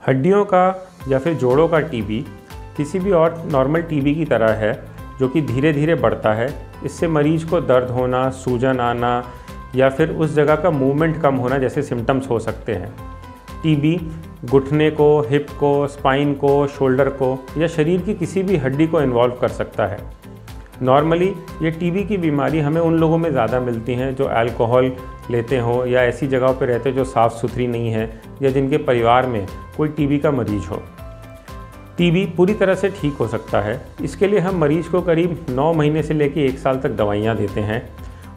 हड्डियों का या फिर जोड़ों का टीबी किसी भी और नॉर्मल टीबी की तरह है, जो कि धीरे धीरे बढ़ता है। इससे मरीज को दर्द होना, सूजन आना या फिर उस जगह का मूवमेंट कम होना जैसे सिम्टम्स हो सकते हैं। टीबी घुटने को, हिप को, स्पाइन को, शोल्डर को या शरीर की किसी भी हड्डी को इन्वॉल्व कर सकता है। नॉर्मली ये टीबी की बीमारी हमें उन लोगों में ज़्यादा मिलती हैं जो अल्कोहल लेते हों या ऐसी जगहों पर रहते हो जो साफ़ सुथरी नहीं है या जिनके परिवार में कोई टीबी का मरीज हो। टीबी पूरी तरह से ठीक हो सकता है। इसके लिए हम मरीज को करीब 9 महीने से लेकर 1 साल तक दवाइयाँ देते हैं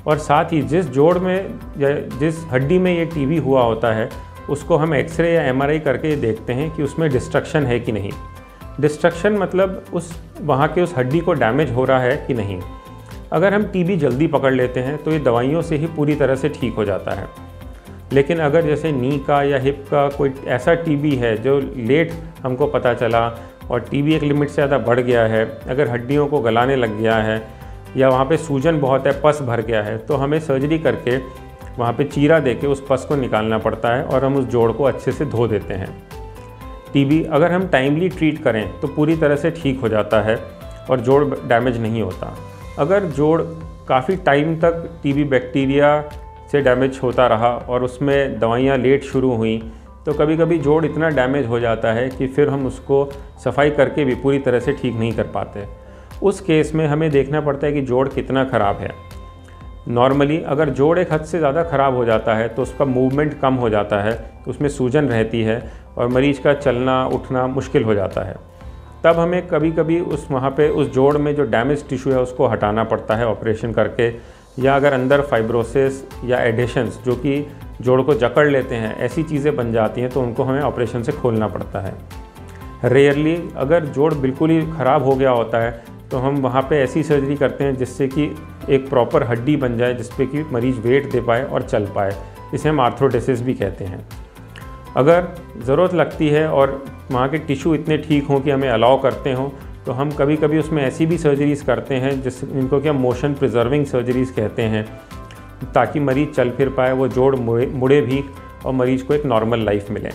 और साथ ही जिस जोड़ में या जिस हड्डी में ये टीबी हुआ होता है उसको हम एक्सरे या एमआरआई करके देखते हैं कि उसमें डिस्ट्रक्शन है कि नहीं। डिस्ट्रक्शन मतलब वहाँ के उस हड्डी को डैमेज हो रहा है कि नहीं। अगर हम टीबी जल्दी पकड़ लेते हैं तो ये दवाइयों से ही पूरी तरह से ठीक हो जाता है। लेकिन अगर जैसे नी का या हिप का कोई ऐसा टीबी है जो लेट हमको पता चला और टीबी एक लिमिट से ज़्यादा बढ़ गया है, अगर हड्डियों को गलाने लग गया है या वहाँ पे सूजन बहुत है, पस भर गया है, तो हमें सर्जरी करके वहाँ पे चीरा देके उस पस को निकालना पड़ता है और हम उस जोड़ को अच्छे से धो देते हैं। टीबी अगर हम टाइमली ट्रीट करें तो पूरी तरह से ठीक हो जाता है और जोड़ डैमेज नहीं होता। अगर जोड़ काफ़ी टाइम तक टीबी बैक्टीरिया से डैमेज होता रहा और उसमें दवाइयाँ लेट शुरू हुई तो कभी कभी जोड़ इतना डैमेज हो जाता है कि फिर हम उसको सफाई करके भी पूरी तरह से ठीक नहीं कर पाते। उस केस में हमें देखना पड़ता है कि जोड़ कितना ख़राब है। नॉर्मली अगर जोड़ एक हद से ज़्यादा ख़राब हो जाता है तो उसका मूवमेंट कम हो जाता है, उसमें सूजन रहती है और मरीज का चलना उठना मुश्किल हो जाता है। तब हमें कभी कभी वहाँ पे उस जोड़ में जो डैमेज टिश्यू है उसको हटाना पड़ता है ऑपरेशन करके, या अगर अंदर फाइब्रोसिस या एडिशंस जो कि जोड़ को जकड़ लेते हैं, ऐसी चीज़ें बन जाती हैं तो उनको हमें ऑपरेशन से खोलना पड़ता है। रेयरली अगर जोड़ बिल्कुल ही ख़राब हो गया होता है तो हम वहाँ पे ऐसी सर्जरी करते हैं जिससे कि एक प्रॉपर हड्डी बन जाए जिस पे कि मरीज़ वेट दे पाए और चल पाए। इसे हम आर्थ्रोडेसिस भी कहते हैं। अगर ज़रूरत लगती है और वहाँ के टिश्यू इतने ठीक हों कि हमें अलाउ करते हों तो हम कभी कभी उसमें ऐसी भी सर्जरीज़ करते हैं जिनको कि हम मोशन प्रिजर्विंग सर्जरीज़ कहते हैं, ताकि मरीज़ चल फिर पाए, वो जोड़ मुड़े भी और मरीज़ को एक नॉर्मल लाइफ मिले।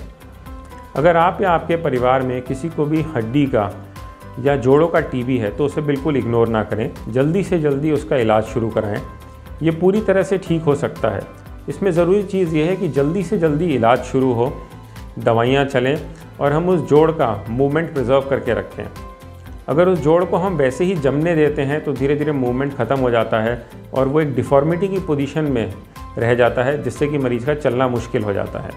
अगर आप या आपके परिवार में किसी को भी हड्डी का या जोड़ों का टीबी है तो उसे बिल्कुल इग्नोर ना करें, जल्दी से जल्दी उसका इलाज शुरू कराएं। ये पूरी तरह से ठीक हो सकता है। इसमें ज़रूरी चीज़ ये है कि जल्दी से जल्दी इलाज शुरू हो, दवाइयाँ चलें और हम उस जोड़ का मूवमेंट प्रिजर्व करके रखें। अगर उस जोड़ को हम वैसे ही जमने देते हैं तो धीरे धीरे मूवमेंट ख़त्म हो जाता है और वो एक डिफ़ॉर्मिटी की पोजीशन में रह जाता है जिससे कि मरीज़ का चलना मुश्किल हो जाता है।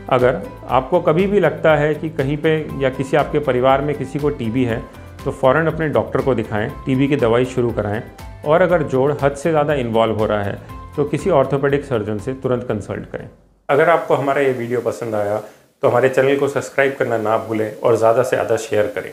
अगर आपको कभी भी लगता है कि कहीं पे या किसी आपके परिवार में किसी को टीबी है तो फ़ौरन अपने डॉक्टर को दिखाएं, टीबी की दवाई शुरू कराएं और अगर जोड़ हद से ज़्यादा इन्वॉल्व हो रहा है तो किसी ऑर्थोपेडिक सर्जन से तुरंत कंसल्ट करें। अगर आपको हमारा ये वीडियो पसंद आया तो हमारे चैनल को सब्सक्राइब करना ना भूलें और ज़्यादा से ज़्यादा शेयर करें।